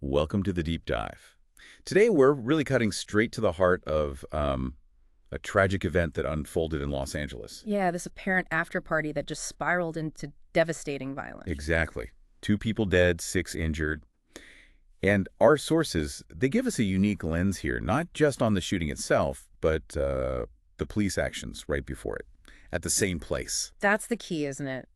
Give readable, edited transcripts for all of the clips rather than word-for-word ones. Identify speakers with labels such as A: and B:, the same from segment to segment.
A: Welcome to the deep dive. Today, we're really cutting straight to the heart of a tragic event that unfolded in Los Angeles.
B: Yeah, this apparent after party that just spiraled into devastating violence.
A: Exactly. 2 people dead, 6 injured. And our sources, they give us a unique lens here, not just on the shooting itself, but the police actions right before it, at the same place.
B: That's the key, isn't it?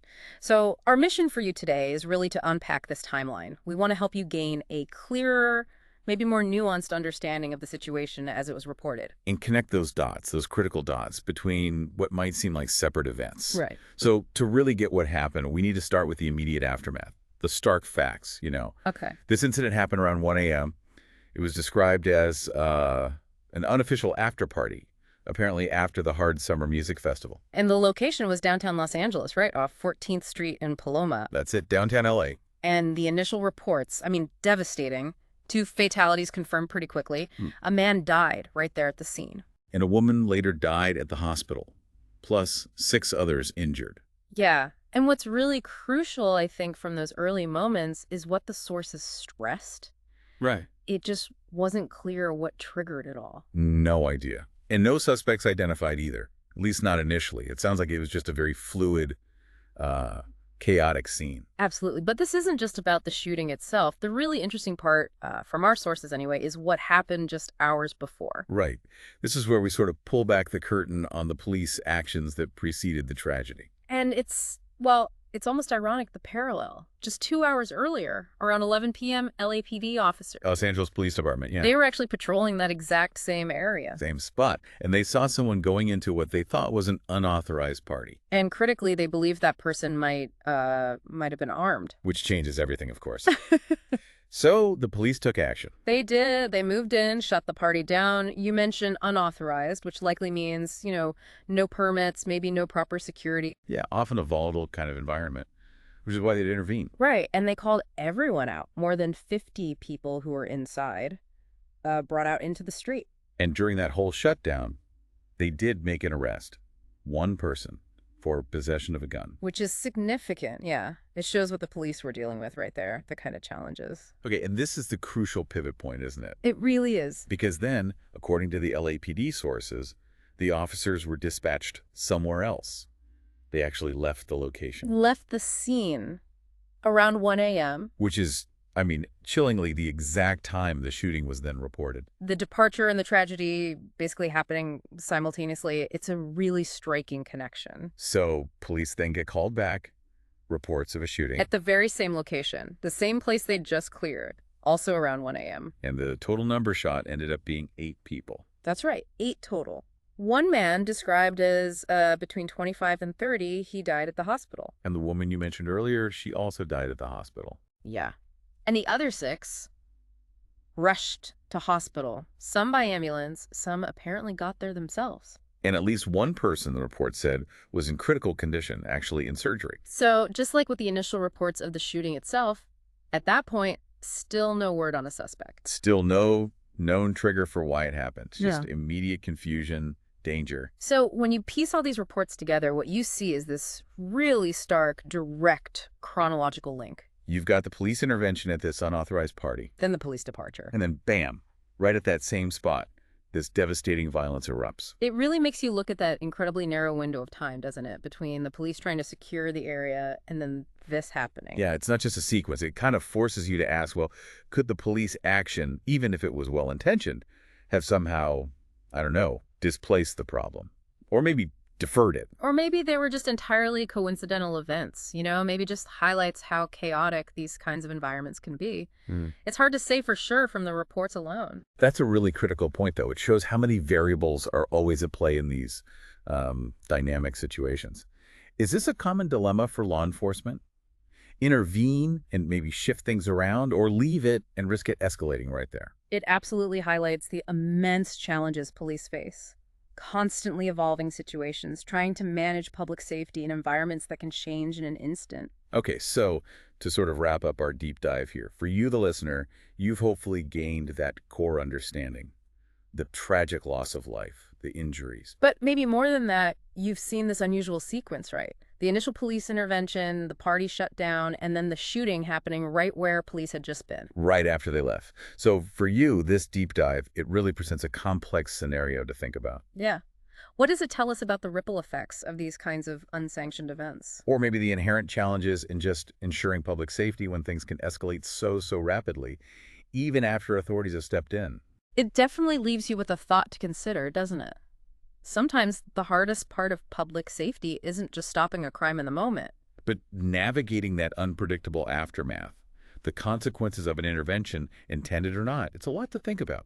B: So our mission for you today is really to unpack this timeline. We want to help you gain a clearer, maybe more nuanced understanding of the situation as it was reported.
A: And connect those dots, those critical dots, between what might seem like separate events.
B: Right.
A: So to really get what happened, we need to start with the immediate aftermath, the stark facts.
B: Okay.
A: This incident happened around 1 a.m. It was described as an unofficial after party, apparently after the Hard Summer Music Festival.
B: And the location was downtown Los Angeles, right? Off 14th Street in Paloma.
A: That's it, downtown L.A.
B: And the initial reports, devastating. 2 fatalities confirmed pretty quickly. A man died right there at the scene.
A: And a woman later died at the hospital, plus 6 others injured.
B: Yeah. And what's really crucial, I think, from those early moments is what the sources stressed.
A: Right.
B: It just wasn't clear what triggered it all.
A: No idea. And no suspects identified either, at least not initially. It sounds like it was just a very fluid, chaotic scene.
B: Absolutely. But this isn't just about the shooting itself. The really interesting part, from our sources anyway, is what happened just hours before.
A: Right. This is where we sort of pull back the curtain on the police actions that preceded the tragedy.
B: And it's almost ironic, the parallel. Just 2 hours earlier, around 11 p.m., LAPD officers.
A: Los Angeles Police Department, yeah.
B: They were actually patrolling that exact same area.
A: Same spot. And they saw someone going into what they thought was an unauthorized party.
B: And critically, they believed that person might have been armed.
A: Which changes everything, of course. So the police took action.
B: They did. They moved in, shut the party down. You mentioned unauthorized, which likely means, no permits, maybe no proper security.
A: Yeah, often a volatile kind of environment, which is why they'd intervene.
B: Right. And they called everyone out. More than 50 people who were inside brought out into the street.
A: And during that whole shutdown, they did make an arrest. One person for possession of a gun.
B: Which is significant, yeah. It shows what the police were dealing with right there, the kind of challenges.
A: Okay, and this is the crucial pivot point, isn't it?
B: It really is.
A: Because then, according to the LAPD sources, the officers were dispatched somewhere else. They actually left the location.
B: Left the scene around 1 a.m.
A: Which is, chillingly the exact time the shooting was then reported.
B: The departure and the tragedy basically happening simultaneously. It's a really striking connection.
A: So police then get called back, reports of a shooting.
B: At the very same location, the same place they'd just cleared, also around 1 a.m.
A: And the total number shot ended up being 8 people.
B: That's right, 8 total. One man, described as between 25 and 30, he died at the hospital.
A: And the woman you mentioned earlier, she also died at the hospital.
B: Yeah. And the other 6 rushed to hospital, some by ambulance, some apparently got there themselves.
A: And at least one person, the report said, was in critical condition, actually in surgery.
B: So just like with the initial reports of the shooting itself, at that point, still no word on a suspect.
A: Still no known trigger for why it happened. Just immediate confusion, danger.
B: So when you piece all these reports together, what you see is this really stark, direct chronological link.
A: You've got the police intervention at this unauthorized party.
B: Then the police departure.
A: And then bam, right at that same spot, this devastating violence erupts.
B: It really makes you look at that incredibly narrow window of time, doesn't it? Between the police trying to secure the area and then this happening.
A: Yeah, it's not just a sequence. It kind of forces you to ask, well, could the police action, even if it was well-intentioned, have somehow, displaced the problem? Or maybe deferred it.
B: Or maybe they were just entirely coincidental events, maybe just highlights how chaotic these kinds of environments can be. It's hard to say for sure from the reports alone.
A: That's a really critical point, though. It shows how many variables are always at play in these dynamic situations. Is this a common dilemma for law enforcement? Intervene and maybe shift things around, or leave it and risk it escalating right there?
B: It absolutely highlights the immense challenges police face. Constantly evolving situations, trying to manage public safety in environments that can change in an instant.
A: Okay, so to sort of wrap up our deep dive here, for you, the listener, you've hopefully gained that core understanding, the tragic loss of life, the injuries.
B: But maybe more than that, you've seen this unusual sequence, right? The initial police intervention, the party shut down, and then the shooting happening right where police had just been.
A: Right after they left. So for you, this deep dive, it really presents a complex scenario to think about.
B: Yeah. What does it tell us about the ripple effects of these kinds of unsanctioned events?
A: Or maybe the inherent challenges in just ensuring public safety when things can escalate so rapidly, even after authorities have stepped in.
B: It definitely leaves you with a thought to consider, doesn't it? Sometimes the hardest part of public safety isn't just stopping a crime in the moment.
A: But navigating that unpredictable aftermath, the consequences of an intervention, intended or not, it's a lot to think about.